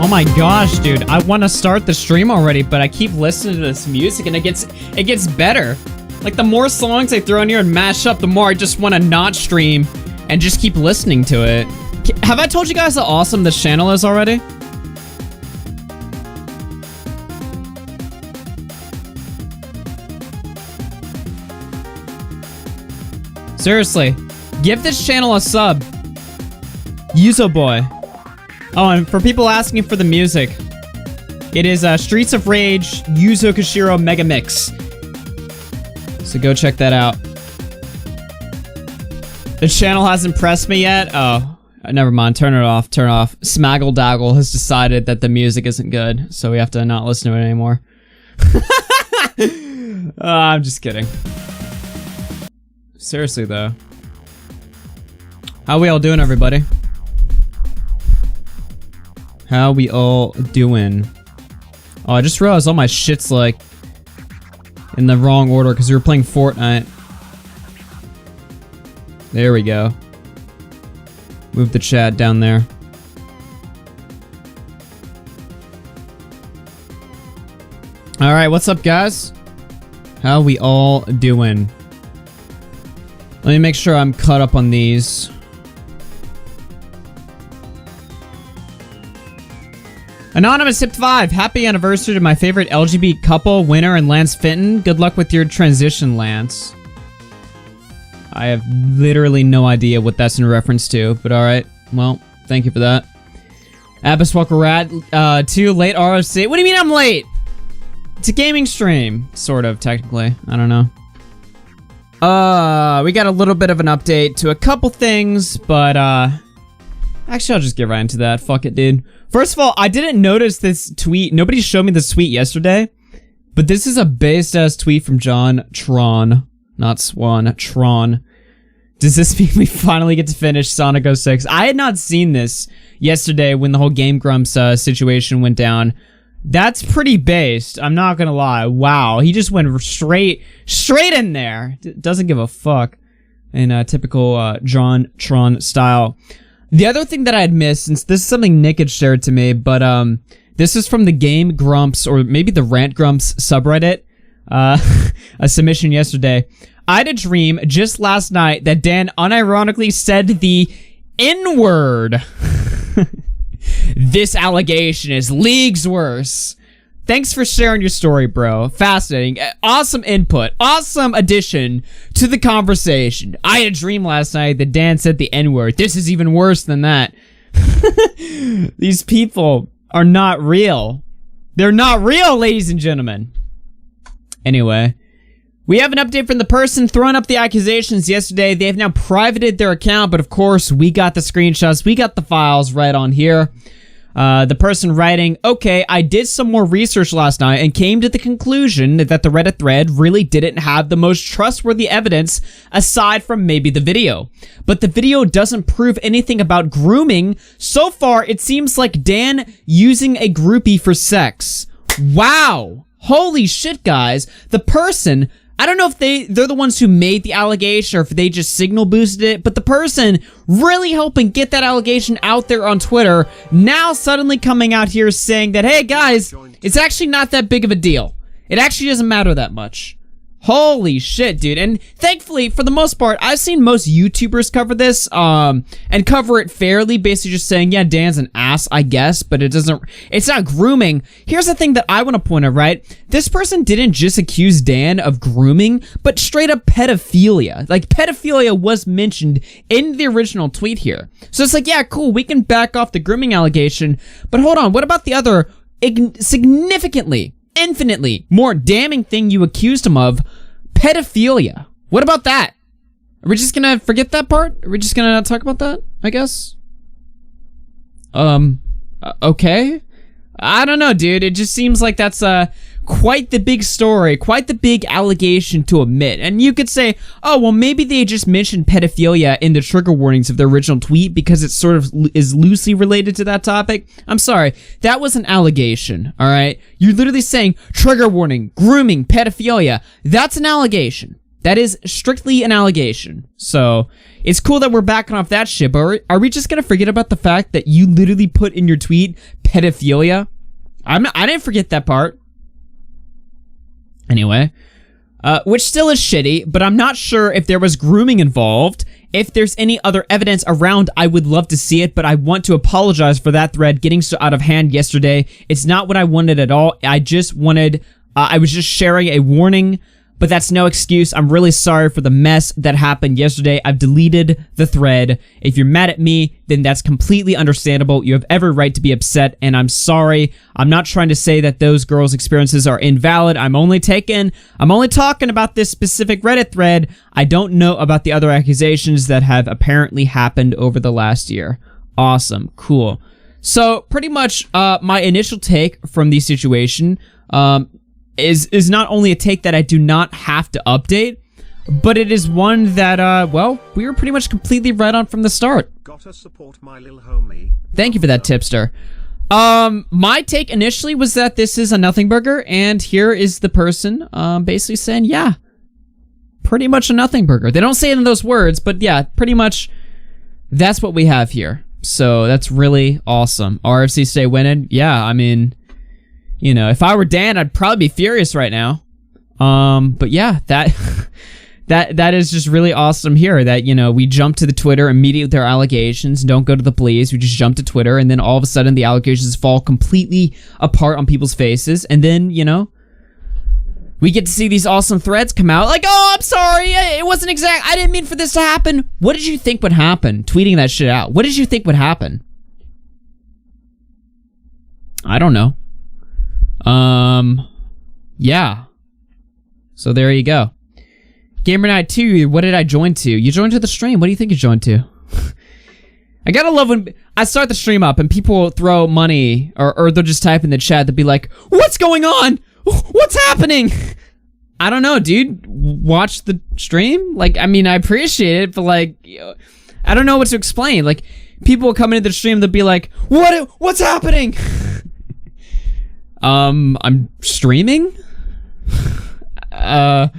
Oh my gosh, dude. I want to start the stream already, but I keep listening to this music and it gets better. Like, the more songs I throw in here and mash up, the more I just want to not stream and just keep listening to it. Have I told you guys how awesome this channel is already? Seriously, give this channel a sub. Yuzo Boy. Oh, and for people asking for the music, it is Streets of Rage Yuzo Koshiro Mega Mix. So go check that out. The channel hasn't pressed me yet. Oh, never mind. Turn it off. Turn it off. Smaggle Daggle has decided that the music isn't good, so we have to not listen to it anymore. I'm just kidding. Seriously, though. How we all doing, everybody? How we all doing? Oh, I just realized all my shit's, like, in the wrong order because we were playing Fortnite. There we go. Move the chat down there. Alright, what's up, guys? How we all doing? Let me make sure I'm caught up on these. Anonymous Hip 5, happy anniversary to my favorite LGBT couple, Winner and Lance Fenton. Good luck with your transition, Lance. I have literally no idea what that's in reference to, but alright. Well, thank you for that. Abbas Walker Rat, 2, late ROC. What do you mean I'm late? It's a gaming stream. Sort of, technically. I don't know. We got a little bit of an update to a couple things, but, actually, I'll just get right into that. Fuck it, dude. First of all, I didn't notice this tweet. Nobody showed me this tweet yesterday, but this is a based-ass tweet from John Tron. Not Swan, Tron. Does this mean we finally get to finish Sonic 06? I had not seen this yesterday when the whole Game Grumps situation went down. That's pretty based, I'm not gonna lie. Wow, he just went straight in there. Doesn't give a fuck in typical John Tron style. The other thing that I had missed, since this is something Nick had shared to me, but this is from the Game Grumps, or maybe the Rant Grumps subreddit, a submission yesterday. I had a dream just last night that Dan unironically said the N-word. This allegation is leagues worse. Thanks for sharing your story, bro. Fascinating. Awesome input. Awesome addition to the conversation. I had a dream last night that Dan said the N-word. This is even worse than that. These people are not real. They're not real, ladies and gentlemen. Anyway, we have an update from the person throwing up the accusations yesterday. They have now privated their account, but of course, we got the screenshots. We got the files right on here. The person writing, okay, I did some more research last night and came to the conclusion that the Reddit thread really didn't have the most trustworthy evidence aside from maybe the video. But the video doesn't prove anything about grooming. So far, it seems like Dan using a groupie for sex. Wow. Holy shit, guys. The person, I don't know if they're the ones who made the allegation or if they just signal boosted it, but the person really helping get that allegation out there on Twitter now suddenly coming out here saying that, hey guys, it's actually not that big of a deal. It actually doesn't matter that much. Holy shit, dude. And thankfully, for the most part, I've seen most YouTubers cover this, and cover it fairly, basically just saying, yeah, Dan's an ass, I guess, but it's not grooming. Here's the thing that I want to point out, right? This person didn't just accuse Dan of grooming, but straight up pedophilia. Like, pedophilia was mentioned in the original tweet here. So it's like, yeah, cool, we can back off the grooming allegation, but hold on, what about the other significantly, infinitely more damning thing you accused him of? Pedophilia. What about that? Are we just gonna forget that part? Are we just gonna not talk about that, I guess? Okay? I don't know, dude. It just seems like that's quite the big story, quite the big allegation to admit. And you could say, oh, well, maybe they just mentioned pedophilia in the trigger warnings of the original tweet because it sort of is loosely related to that topic. I'm sorry. That was an allegation, all right? You're literally saying trigger warning, grooming, pedophilia. That's an allegation. That is strictly an allegation. So it's cool that we're backing off that shit, but are we just gonna forget about the fact that you literally put in your tweet pedophilia? I didn't forget that part. Anyway, which still is shitty, but I'm not sure if there was grooming involved. If there's any other evidence around, I would love to see it, but I want to apologize for that thread getting so out of hand yesterday. It's not what I wanted at all. I just wanted, I was just sharing a warning, but that's no excuse. I'm really sorry for the mess that happened yesterday. I've deleted the thread. If you're mad at me, then that's completely understandable. You have every right to be upset, and I'm sorry. I'm not trying to say that those girls' experiences are invalid. I'm only talking about this specific Reddit thread. I don't know about the other accusations that have apparently happened over the last year. Awesome. Cool. So, pretty much, my initial take from the situation, is not only a take that I do not have to update, but it is one that, well, we were pretty much completely right on from the start. Gotta support my lil homie. Thank you for that, tipster. My take initially was that this is a nothing burger, and here is the person, basically saying, yeah, pretty much a nothing burger. They don't say it in those words, but yeah, pretty much that's what we have here. So that's really awesome. RFC stay winning. Yeah, I mean, you know, if I were Dan, I'd probably be furious right now. But yeah, that is just really awesome here that, you know, we jump to the Twitter immediately with their allegations, don't go to the police, we just jump to Twitter, and then all of a sudden the allegations fall completely apart on people's faces, and then, you know, we get to see these awesome threads come out, like, oh, I'm sorry, it wasn't exact, I didn't mean for this to happen. What did you think would happen, tweeting that shit out? What did you think would happen? I don't know. Yeah. So there you go. Gamer Night 2, what did I join to? You joined to the stream. What do you think you joined to? I gotta love when I start the stream up and people throw money, or they'll just type in the chat, they'll be like, what's going on? What's happening? I don't know, dude. Watch the stream? Like, I mean, I appreciate it, but like, I don't know what to explain. Like, people will come into the stream, they'll be like, what's happening? I'm streaming? I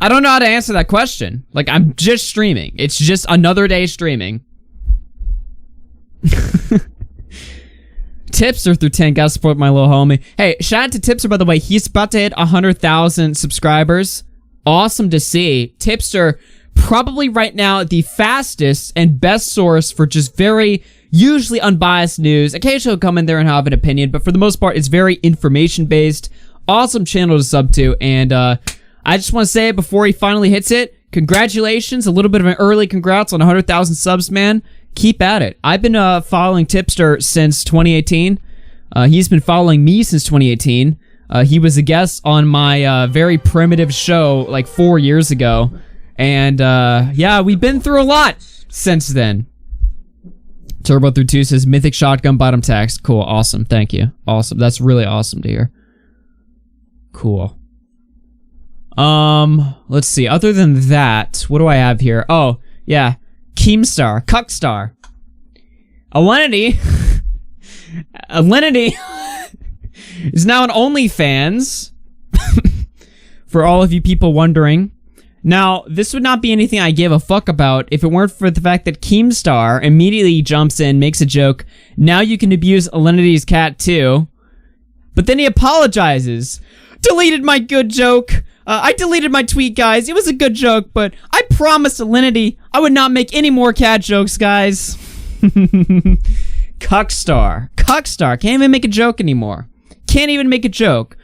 don't know how to answer that question. Like, I'm just streaming. It's just another day streaming. Tipster through 10, gotta support my little homie. Hey, shout out to Tipster, by the way. He's about to hit 100,000 subscribers. Awesome to see. Tipster, probably right now the fastest and best source for just very usually unbiased news. Occasionally he'll come in there and have an opinion, but for the most part, it's very information-based. Awesome channel to sub to, and I just want to say it before he finally hits it, congratulations, a little bit of an early congrats on 100,000 subs, man. Keep at it. I've been following Tipster since 2018. He's been following me since 2018. He was a guest on my very primitive show like 4 years ago, and yeah, we've been through a lot since then. Turbo through 2 says Mythic Shotgun bottom text. Cool, awesome, thank you. Awesome, that's really awesome to hear. Cool. Let's see. Other than that, what do I have here? Oh, yeah. Keemstar. Cuckstar. Alenity. Alenity is now an OnlyFans. For all of you people wondering. Now, this would not be anything I give a fuck about if it weren't for the fact that Keemstar immediately jumps in, makes a joke. Now you can abuse Alenity's cat too. But then he apologizes. Deleted my good joke. I deleted my tweet, guys. It was a good joke, but I promised Alenity I would not make any more cat jokes, guys. Cuckstar. Cuckstar. Can't even make a joke anymore. Can't even make a joke.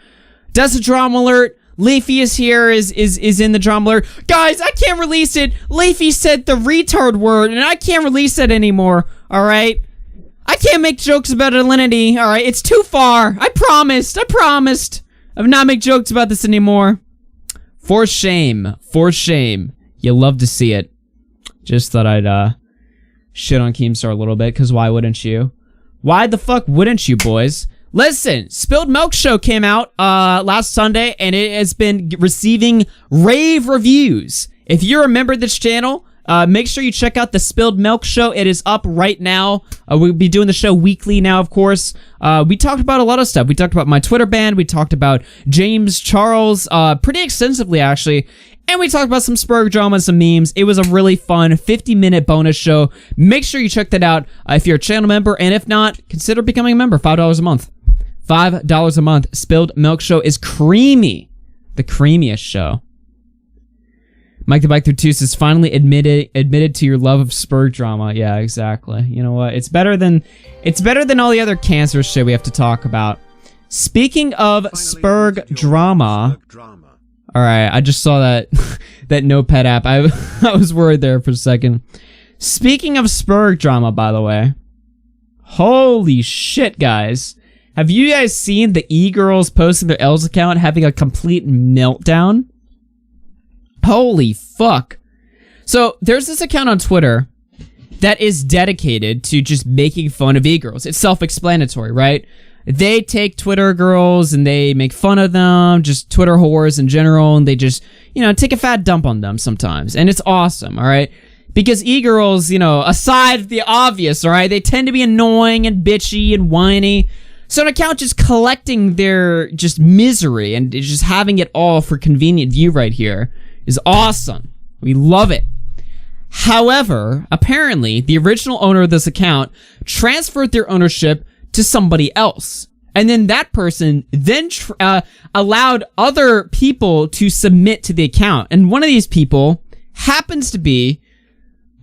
Does a drama alert. Leafy is here, is in the drama alert. Guys, I can't release it. Leafy said the retard word, and I can't release it anymore, alright? I can't make jokes about Alenity, alright? It's too far. I promised. I will not make jokes about this anymore. For shame. For shame. You love to see it. Just thought I'd, shit on Keemstar a little bit, because why wouldn't you? Why the fuck wouldn't you, boys? Listen, Spilled Milk Show came out, last Sunday, and it has been receiving rave reviews. If you remember this channel, Make sure you check out the Spilled Milk Show. It is up right now. We'll be doing the show weekly now, of course. We talked about a lot of stuff. We talked about my Twitter ban. We talked about James Charles pretty extensively, actually. And we talked about some Spurg drama and some memes. It was a really fun 50-minute bonus show. Make sure you check that out if you're a channel member. And if not, consider becoming a member. $5 a month. $5 a month. Spilled Milk Show is creamy. The creamiest show. Mike the Bike Through Two says, finally admitted to your love of Spurg drama. Yeah, exactly. You know what? It's better than all the other cancer shit we have to talk about. Speaking of Spurg drama. All right, I just saw that that Notepad app. I was worried there for a second. Speaking of Spurg drama, by the way. Holy shit, guys. Have you guys seen the e-girls posting their L's account having a complete meltdown? Holy fuck. So, there's this account on Twitter that is dedicated to just making fun of e-girls. It's self-explanatory, right? They take Twitter girls and they make fun of them, just Twitter whores in general, and they just, you know, take a fat dump on them sometimes. And it's awesome, alright? Because e-girls, you know, aside the obvious, alright, they tend to be annoying and bitchy and whiny. So an account just collecting their just misery and just having it all for convenient view right here is awesome. We love it. However, apparently, the original owner of this account transferred their ownership to somebody else. And then that person then allowed other people to submit to the account. And one of these people happens to be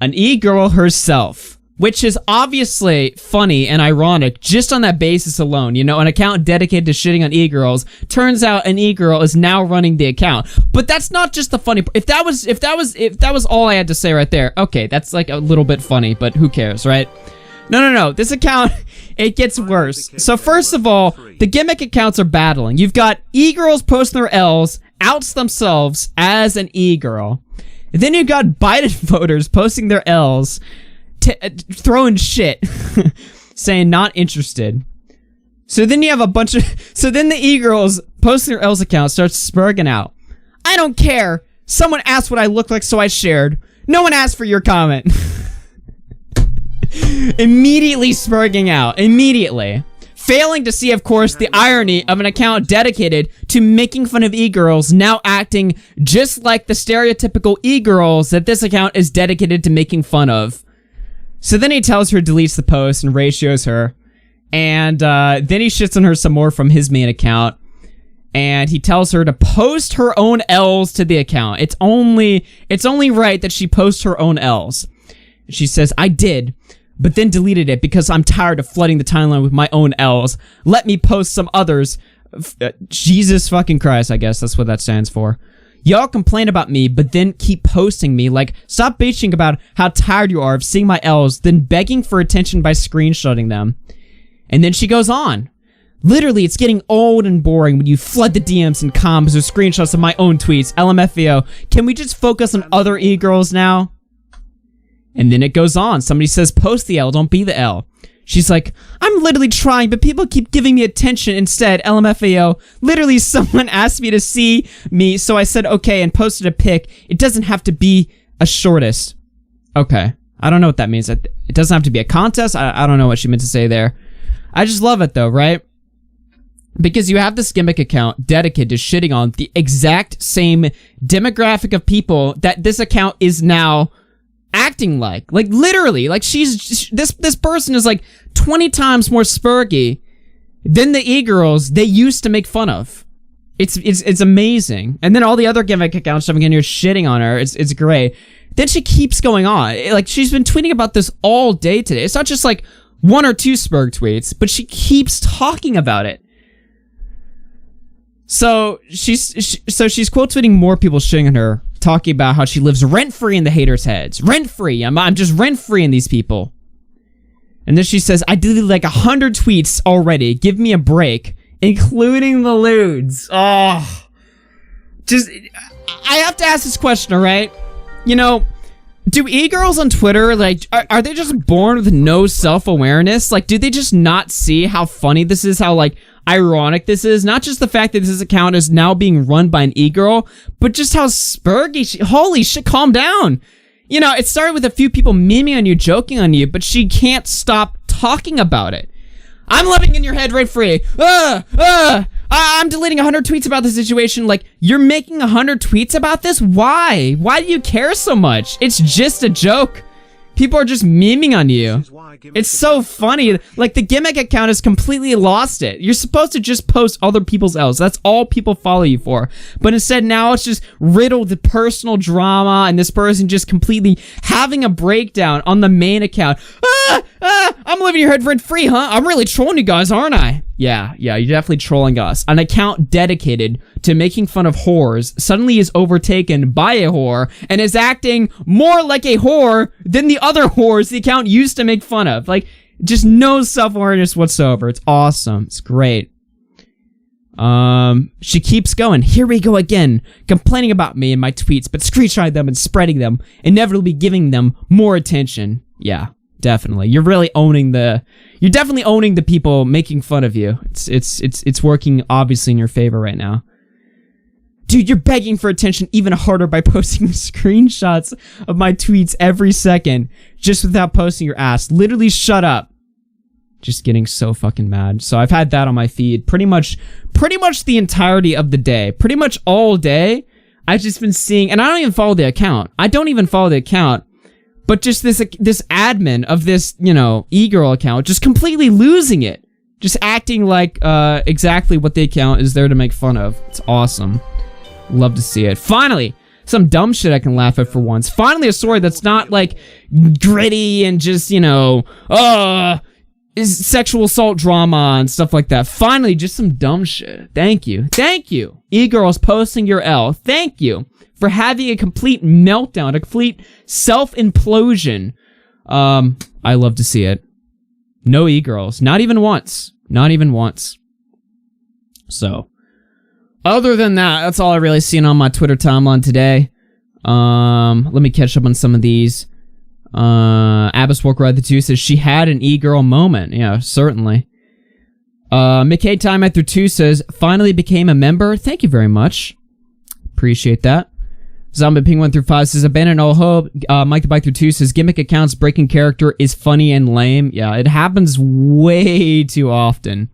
an e-girl herself, which is obviously funny and ironic just on that basis alone. You know, an account dedicated to shitting on e-girls. Turns out an e-girl is now running the account. But that's not just the funny. If that was all I had to say right there, okay, that's like a little bit funny, but who cares, right? No. This account, it gets worse. So first of all, the gimmick accounts are battling. You've got e-girls posting their L's, outs themselves as an e-girl. And then you've got Biden voters posting their L's, throwing shit, saying not interested. So then you have a bunch of... So then the e-girls posting their L's account starts spurging out. I don't care. Someone asked what I look like, so I shared. No one asked for your comment. Immediately spurging out. Immediately. Failing to see, of course, the irony of an account dedicated to making fun of e-girls now acting just like the stereotypical e-girls that this account is dedicated to making fun of. So then he tells her, deletes the post, and ratios her. And then he shits on her some more from his main account. And he tells her to post her own L's to the account. It's only right that she posts her own L's. She says, I did, but then deleted it because I'm tired of flooding the timeline with my own L's. Let me post some others. Jesus fucking Christ, I guess that's what that stands for. Y'all complain about me, but then keep posting me. Like, stop bitching about how tired you are of seeing my L's, then begging for attention by screenshotting them. And then she goes on. Literally, it's getting old and boring when you flood the DMs and comms with screenshots of my own tweets. LMFAO. Can we just focus on other e-girls now? And then it goes on. Somebody says, post the L, don't be the L. She's like, I'm literally trying, but people keep giving me attention instead. LMFAO. Literally, someone asked me to see me, so I said okay and posted a pic. It doesn't have to be a shortest. Okay. I don't know what that means. It doesn't have to be a contest. I don't know what she meant to say there. I just love it, though, right? Because you have this gimmick account dedicated to shitting on the exact same demographic of people that this account is now acting like literally, like this person is like 20 times more spurgy than the e-girls they used to make fun of. It's amazing. And then all the other gimmick accounts jumping in here shitting on her. It's great. Then she keeps going on. Like, she's been tweeting about this all day today. It's not just like one or two Spurg tweets, but she keeps talking about it. So she's quote tweeting more people shitting on her, talking about how she lives rent-free in the haters' heads. Rent-free. I'm just rent-free in these people. And then she says, I deleted like 100 tweets already. Give me a break. Including the lewds. Oh. Just, I have to ask this question, alright? You know, do e-girls on Twitter, like, are they just born with no self-awareness? Like, do they just not see how funny this is? How, like, ironic this is? Not just the fact that this account is now being run by an e-girl, but just how spurgy holy shit, calm down. you know, it started with a few people memeing on you, joking on you, but she can't stop talking about it. I'm living in your head rent free. I'm deleting 100 tweets about the situation. Like, you're making 100 tweets about this? Why? Why do you care so much? It's just a joke. People are just memeing on you. It's so funny. Like, the gimmick account has completely lost it. You're supposed to just post other people's else. That's all people follow you for. But instead, now it's just riddled with personal drama and this person just completely having a breakdown on the main account. I'm living your head rent free, huh? I'm really trolling you guys, aren't I? Yeah, you're definitely trolling us. An account dedicated to making fun of whores suddenly is overtaken by a whore and is acting more like a whore than the other whores the account used to make fun of. Like, just no self-awareness whatsoever. It's awesome. It's great. She keeps going. Here we go again, complaining about me and my tweets, but screenshotting them and spreading them, inevitably giving them more attention. Yeah. Definitely. You're definitely owning the people making fun of you. It's working obviously in your favor right now. Dude, you're begging for attention even harder by posting screenshots of my tweets every second just without posting your ass. Literally shut up. Just getting so fucking mad. So I've had that on my feed pretty much the entirety of the day. Pretty much all day. I've just been seeing, and I don't even follow the account. But just this admin of this, you know, e-girl account just completely losing it. Just acting like exactly what the account is there to make fun of. It's awesome. Love to see it. Finally, some dumb shit I can laugh at for once. Finally, a story that's not like gritty and just, you know, is sexual assault drama and stuff like that. Finally, just some dumb shit. Thank you. Thank you. E-girls posting your L. Thank you for having a complete meltdown, a complete self-implosion. I love to see it. No e-girls. Not even once. Not even once. So, other than that, that's all I really seen on my Twitter timeline today. Let me catch up on some of these. Abbas Walker the 2 says she had an e-girl moment. Yeah, certainly. McKay Time After 2 says, finally became a member. Thank you very much. Appreciate that. Zombie Ping 1 through 5 says, abandon all hope. Mike the Bike through 2 says, gimmick accounts breaking character is funny and lame. Yeah, it happens way too often.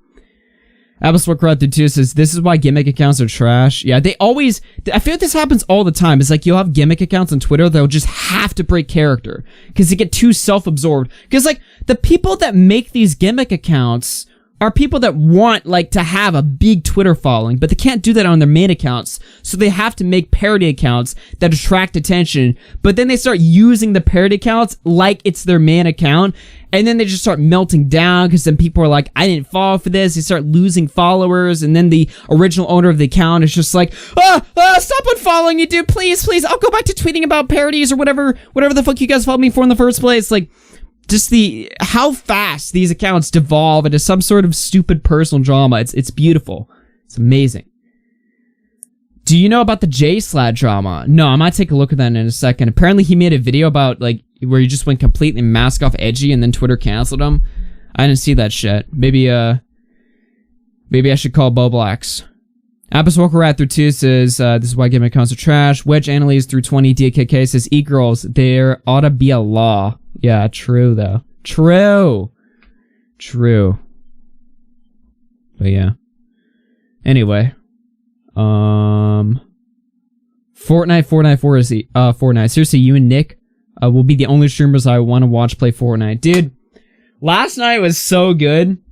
Abbas Walker through 2 says, this is why gimmick accounts are trash. Yeah, they always, I feel like this happens all the time. It's like you'll have gimmick accounts on Twitter, they'll just have to break character because they get too self-absorbed. Because like the people that make these gimmick accounts are people that want, like, to have a big Twitter following, but they can't do that on their main accounts, so they have to make parody accounts that attract attention, but then they start using the parody accounts like it's their main account, and then they just start melting down, because then people are like, I didn't fall for this, they start losing followers, and then the original owner of the account is just like, stop unfollowing you, dude, please, I'll go back to tweeting about parodies, or whatever the fuck you guys followed me for in the first place, like, just how fast these accounts devolve into some sort of stupid personal drama. It's beautiful. It's amazing. Do you know about the J-Slad drama? No, I might take a look at that in a second. Apparently he made a video about, like, where he just went completely mask off edgy and then Twitter canceled him. I didn't see that shit. Maybe I should call Bo Blacks. Abbas Walker Rat through 2 says, this is why gimmick accounts are trash. Wedge Annalise through 20 DKK says, e-girls, there ought to be a law. Yeah, true, though. True. But yeah. Anyway. Fortnite is the, Fortnite. Seriously, you and Nick, will be the only streamers I want to watch play Fortnite. Dude, last night was so good,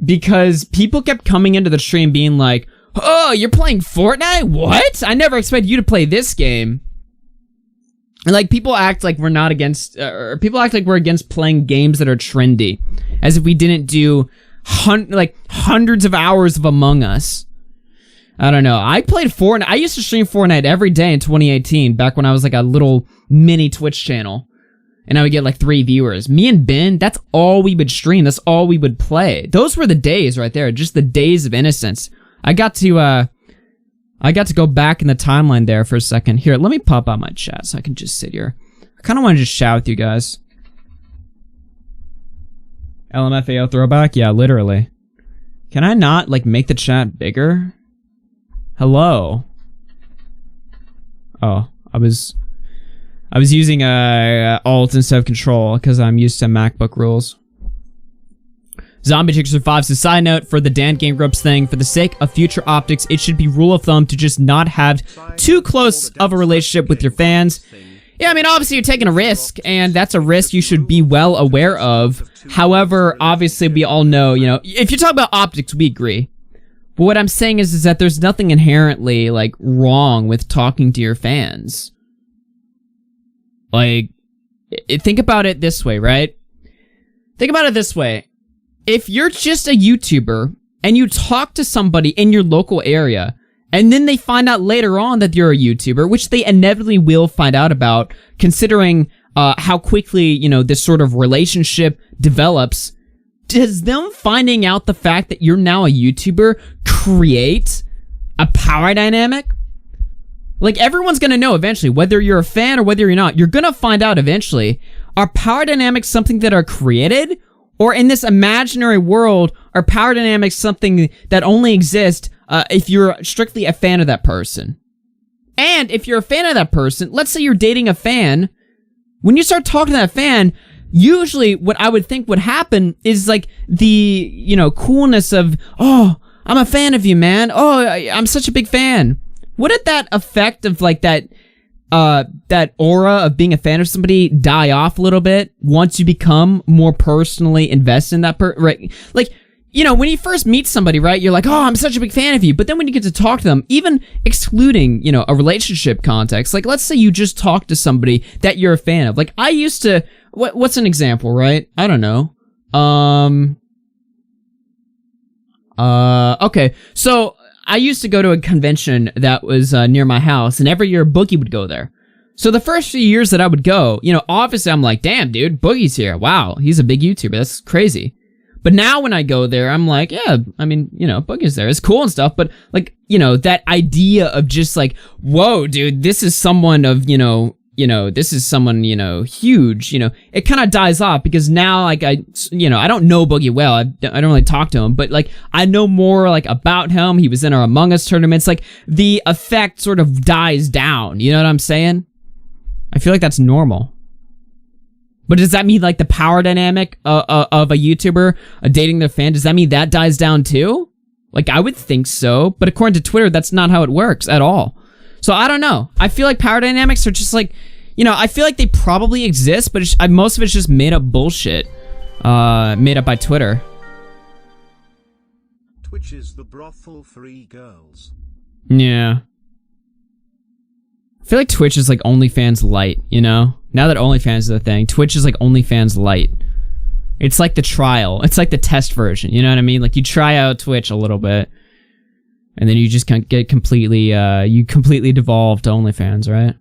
because people kept coming into the stream being like, oh, you're playing Fortnite? What? I never expected you to play this game. And like, people act like we're not against, or people act like we're against playing games that are trendy, as if we didn't do hundreds of hours of Among Us. I don't know. I played Fortnite. I used to stream Fortnite every day in 2018, back when I was like a little mini Twitch channel, and I would get like 3 viewers. Me and Ben, that's all we would stream. That's all we would play. Those were the days right there. Just the days of innocence. I got to go back in the timeline there for a second. Here, let me pop out my chat so I can just sit here. I kind of want to just chat with you guys. LMFAO throwback? Yeah, literally. Can I not, like, make the chat bigger? Hello? Oh, I was I was using Alt instead of Control because I'm used to MacBook rules. Zombie Chick survives. A side note for the Dan Game Grumps thing, for the sake of future optics, it should be rule of thumb to just not have too close of a relationship with your fans. Yeah, I mean, obviously you're taking a risk, and that's a risk you should be well aware of. However, obviously we all know, you know, if you're talking about optics, we agree. But what I'm saying is that there's nothing inherently, like, wrong with talking to your fans. Like, think about it this way, right? Think about it this way. If you're just a YouTuber and you talk to somebody in your local area, and then they find out later on that you're a YouTuber, which they inevitably will find out about, considering how quickly, you know, this sort of relationship develops, does them finding out the fact that you're now a YouTuber create a power dynamic? Like, everyone's gonna know eventually, whether you're a fan or whether you're not. You're gonna find out eventually. Are power dynamics something that are created? Or in this imaginary world, are power dynamics something that only exist if you're strictly a fan of that person? And if you're a fan of that person, let's say you're dating a fan, when you start talking to that fan, usually what I would think would happen is like the, you know, coolness of, oh, I'm a fan of you, man. Oh, I'm such a big fan. Wouldn't that effect of like that aura of being a fan of somebody die off a little bit once you become more personally invested in that right? Like, you know, when you first meet somebody, right, you're like, oh, I'm such a big fan of you. But then when you get to talk to them, even excluding, you know, a relationship context, like, let's say you just talk to somebody that you're a fan of. Like, I used to, what's an example, right? I don't know. Okay, so I used to go to a convention that was near my house, and every year Boogie would go there. So the first few years that I would go, you know, obviously I'm like, damn, dude, Boogie's here. Wow, he's a big YouTuber. That's crazy. But now when I go there, I'm like, yeah, I mean, you know, Boogie's there. It's cool and stuff, but, like, you know, that idea of just like, whoa, dude, this is someone of, you know, this is someone, you know, huge, you know, it kind of dies off because now, like, I don't know Boogie well. I don't really talk to him, but, like, I know more, like, about him. He was in our Among Us tournaments. Like, the effect sort of dies down. You know what I'm saying? I feel like that's normal. But does that mean, like, the power dynamic of a YouTuber dating their fan, does that mean that dies down too? Like, I would think so. But according to Twitter, that's not how it works at all. So I don't know. I feel like power dynamics are just like, you know, I feel like they probably exist, but most of it's just made up bullshit. Made up by Twitter. Twitch is the brothel for e-girls. Yeah. I feel like Twitch is like OnlyFans Lite, you know? Now that OnlyFans is a thing, Twitch is like OnlyFans Lite. It's like the trial. It's like the test version, you know what I mean? Like, you try out Twitch a little bit, and then you just can't get completely, you completely devolve to OnlyFans, right?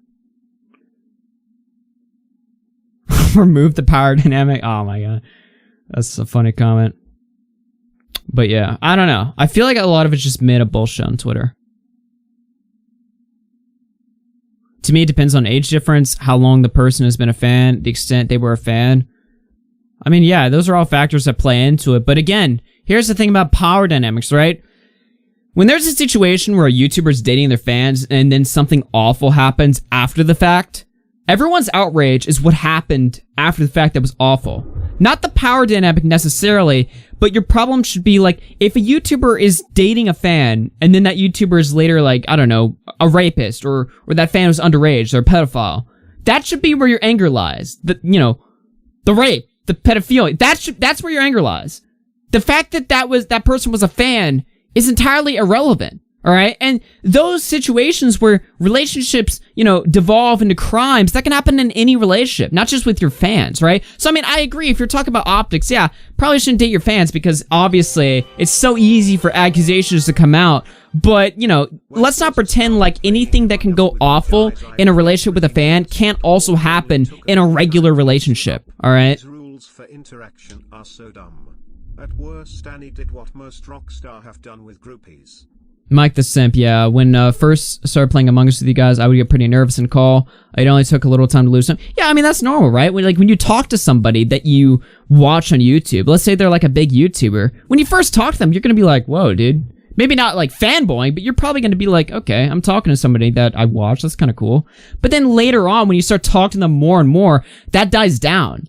Remove the power dynamic. Oh my god. That's a funny comment. But yeah, I don't know. I feel like a lot of it's just made up bullshit on Twitter. To me, it depends on age difference, how long the person has been a fan, the extent they were a fan. I mean, yeah, those are all factors that play into it. But again, here's the thing about power dynamics, right? When there's a situation where a YouTuber's dating their fans and then something awful happens after the fact, everyone's outrage is what happened after the fact that was awful. Not the power dynamic necessarily, but your problem should be like, if a YouTuber is dating a fan and then that YouTuber is later like, I don't know, a rapist or that fan was underage or a pedophile, that should be where your anger lies. The, you know, the rape, the pedophilia, that's where your anger lies. The fact that that person was a fan is entirely irrelevant. All right. And those situations where relationships, you know, devolve into crimes, that can happen in any relationship, not just with your fans. Right. So, I mean, I agree. If you're talking about optics, yeah, probably shouldn't date your fans because obviously it's so easy for accusations to come out. But, you know, let's not pretend like anything that can go awful in a relationship with a fan can't also happen in a regular relationship. All right. Rules for interaction are so dumb. At worst, Danny did what most rockstar have done with groupies. Mike the Simp, yeah. When first started playing Among Us with you guys, I would get pretty nervous and call. It only took a little time to lose them. Yeah, I mean, that's normal, right? When you talk to somebody that you watch on YouTube, let's say they're like a big YouTuber, when you first talk to them, you're gonna be like, whoa, dude. Maybe not like fanboying, but you're probably going to be like, okay, I'm talking to somebody that I watch. That's kind of cool. But then later on, when you start talking to them more and more, that dies down.